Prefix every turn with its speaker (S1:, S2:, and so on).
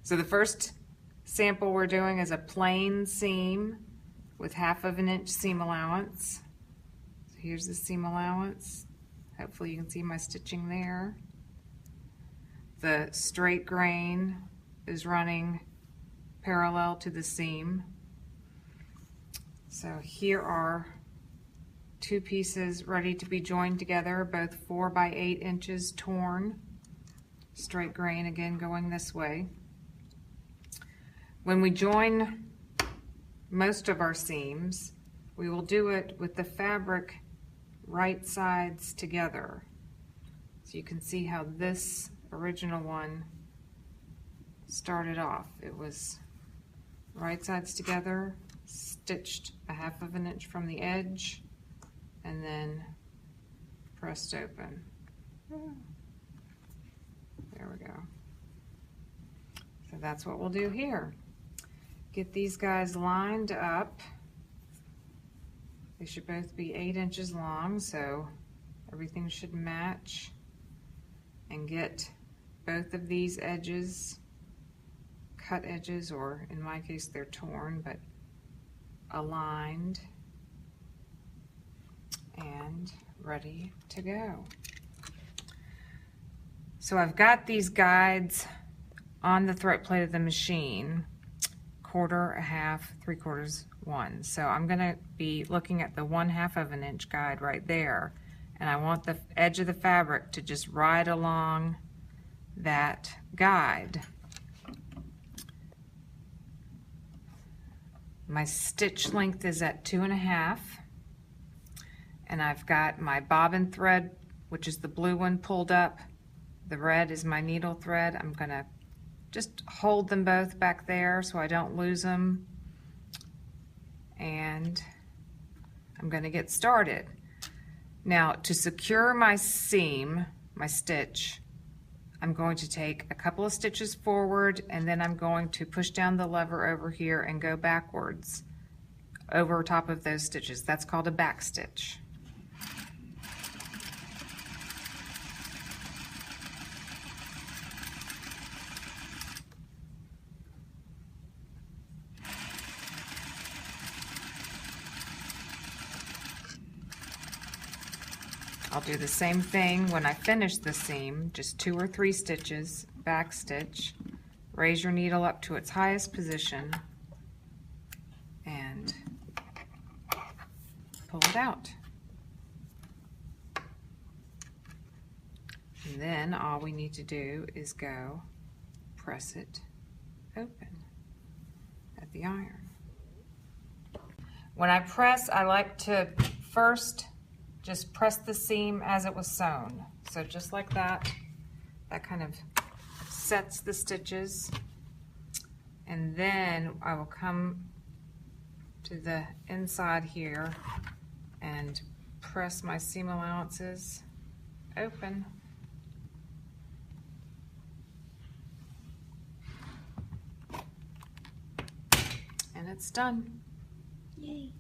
S1: So the first sample we're doing is a plain seam with 1/2 inch seam allowance. So here's the seam allowance. Hopefully you can see my stitching there. The straight grain is running parallel to the seam. So here are 2 pieces ready to be joined together, both 4 by 8 inches torn. Straight grain again going this way. When we join most of our seams, we will do it with the fabric right sides together. So you can see how this original one started off. It was right sides together, stitched 1/2 inch from the edge, and then pressed open. There we go. So that's what we'll do here. Get these guys lined up. They should both be 8 inches long, so everything should match. And get both of these edges, cut edges, or in my case they're torn, but aligned and ready to go. So I've got these guides on the thread plate of the machine, 1/4, 1/2, 3/4, 1. So I'm going to be looking at the 1/2 inch guide right there, and I want the edge of the fabric to just ride along that guide. My stitch length is at 2.5, and I've got my bobbin thread, which is the blue one, pulled up. The red is my needle thread. I'm going to just hold them both back there so I don't lose them, and I'm going to get started. Now, to secure my seam, my stitch, I'm going to take a couple of stitches forward, and then I'm going to push down the lever over here and go backwards over top of those stitches. That's called a back stitch. I'll do the same thing when I finish the seam, just 2 or 3 stitches, back stitch, raise your needle up to its highest position, and pull it out. And then all we need to do is go press it open at the iron. When I press, I like to first just press the seam as it was sewn. So just like that, that kind of sets the stitches. And then I will come to the inside here and press my seam allowances open. And it's done.
S2: Yay.